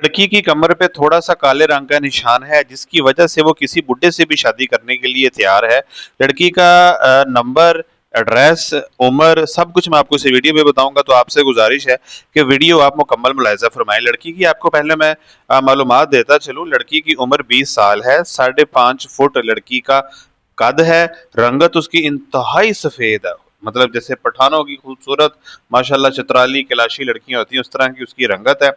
लड़की की कमर पे थोड़ा सा काले रंग का निशान है जिसकी वजह से वो किसी बुड्ढे से भी शादी करने के लिए तैयार है। लड़की का नंबर, एड्रेस, उम्र सब कुछ मैं आपको इस वीडियो में बताऊंगा, तो आपसे गुजारिश है कि वीडियो आप मुकम्मल मुलाहिजा फरमाएं। लड़की की आपको पहले मैं मालूमात देता चलूं। लड़की की उम्र 20 साल है, 5.5 फुट लड़की का कद है, रंगत उसकी इंतहाई सफ़ेद है, मतलब जैसे पठानों की खूबसूरत माशाल्लाह चतराली कैलाशी लड़कियां होती हैं उस तरह की उसकी रंगत है।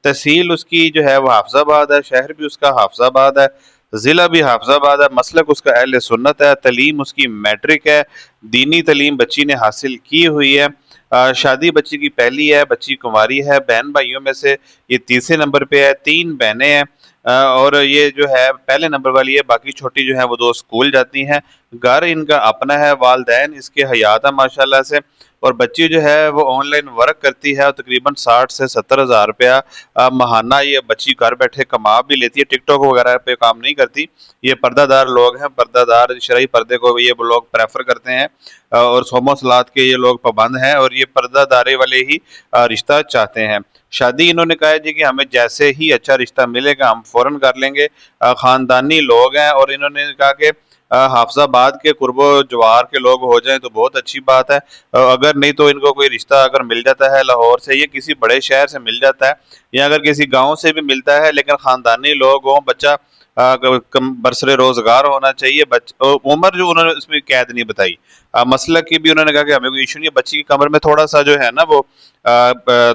तहसील उसकी जो है वो हाफजाबाद है, शहर भी उसका हाफजाबाद है, ज़िला भी हाफजाबाद है, मसलक उसका अहले सुन्नत है, तलीम उसकी मैट्रिक है, दीनी तलीम बच्ची ने हासिल की हुई है। शादी बच्ची की पहली है, बच्ची कुंवारी है, बहन भाइयों में से ये तीसरे नंबर पे है, 3 बहनें हैं। और ये जो है पहले नंबर वाली है, बाकी छोटी जो है वो 2 स्कूल जाती हैं। घर इनका अपना है, वालदैन इसके हयात है माशाल्लाह से। और बच्ची जो है वो ऑनलाइन वर्क करती है और तकरीबन 60 से 70 हज़ार रुपया महाना ये बच्ची घर बैठे कमा भी लेती है। टिकटॉक वगैरह पे काम नहीं करती। ये पर्दादार लोग हैं, पर्दादार शरई पर्दे को ये लोग प्रेफर करते हैं और सोमो सलात के ये लोग पाबंद हैं और ये पर्दादारे वाले ही रिश्ता चाहते हैं। शादी इन्होंने कहा है जी कि हमें जैसे ही अच्छा रिश्ता मिलेगा हम फौरन कर लेंगे। खानदानी लोग हैं और इन्होंने कहा कि हाफजाबाद के कुर्बो जवार के लोग हो जाएं तो बहुत अच्छी बात है। अगर नहीं तो इनको कोई रिश्ता अगर मिल जाता है लाहौर से, ये किसी बड़े शहर से मिल जाता है या अगर किसी गांव से भी मिलता है, लेकिन खानदानी लोग हों, बच्चा बरसरे रोजगार होना चाहिए। उम्र जो उन्होंने इसमें कैद नहीं बताई। मसलक की भी उन्होंने कहा कि हमें कोई इशू नहीं है। बच्ची की कमर में थोड़ा सा जो है ना वो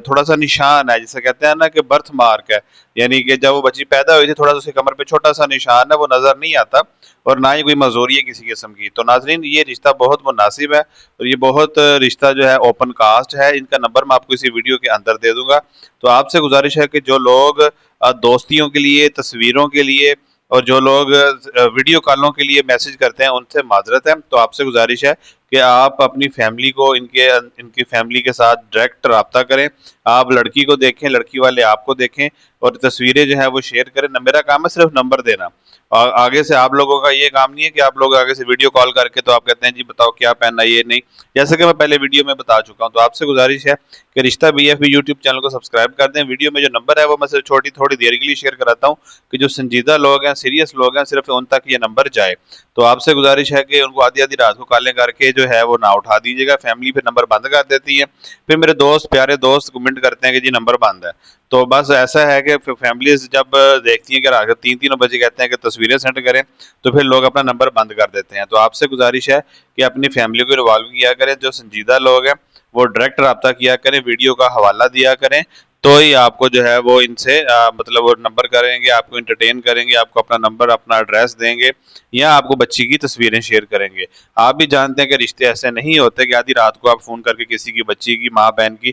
थोड़ा सा निशान है, जिसे कहते हैं ना कि बर्थ मार्क है, यानी कि जब वो बच्ची पैदा हुई थी थोड़ा सा उसकी कमर पे छोटा सा निशान है, वो नजर नहीं आता और ना ही कोई मजदूरी है किसी किस्म की। तो नाजरीन ये रिश्ता बहुत मुनासिब है और ये बहुत रिश्ता जो है ओपन कास्ट है। इनका नंबर मैं आपको इसी वीडियो के अंदर दे दूंगा। तो आपसे गुजारिश है कि जो लोग दोस्तियों के लिए, तस्वीरों के लिए और जो लोग वीडियो कॉलों के लिए मैसेज करते हैं उनसे माजरत है। तो आपसे गुजारिश है कि आप अपनी फैमिली को इनकी फैमिली के साथ डायरेक्ट रब्ता करें। आप लड़की को देखें, लड़की वाले आपको देखें और तस्वीरें जो है वो शेयर करें। मेरा काम है सिर्फ नंबर देना। आगे से आप लोगों का ये काम नहीं है कि आप लोग आगे से वीडियो कॉल करके तो आप कहते हैं जी बताओ क्या पहनना, ये नहीं, जैसे कि मैं पहले वीडियो में बता चुका हूँ। तो आपसे गुजारिश है कि रिश्ता BF यूट्यूब चैनल को सब्सक्राइब कर दें। वीडियो में जो नंबर है वो मैं सिर्फ छोटी थोड़ी देर के लिए शेयर कराता हूँ कि जो संजीदा लोग हैं, सीरियस लोग हैं, सिर्फ उन तक ये नंबर जाए। तो आपसे गुजारिश है कि उनको आधी आधी रात को कॉलें करके जो है वो ना उठा दीजिएगा। फैमिली फिर नंबर बंद कर देती है, फिर मेरे दोस्त, प्यारे दोस्त कमेंट करते हैं कि जी नंबर बंद है। तो बस ऐसा है कि फैमिलीज जब देखती हैं कि रात 3-3 बजे कहते हैं कि तस्वीरें सेंड करें, तो फिर लोग अपना नंबर बंद कर देते हैं। तो आपसे गुजारिश है कि अपनी फैमिली को इन्वॉल्व किया करें। जो संजीदा लोग हैं वो डायरेक्ट रब्ता किया करें, वीडियो का हवाला दिया करें, तो ही आपको जो है वो इनसे मतलब वो नंबर करेंगे, आपको इंटरटेन करेंगे, आपको अपना नंबर, अपना एड्रेस देंगे या आपको बच्ची की तस्वीरें शेयर करेंगे। आप भी जानते हैं कि रिश्ते ऐसे नहीं होते कि आधी रात को आप फ़ोन करके किसी की बच्ची की, माँ बहन की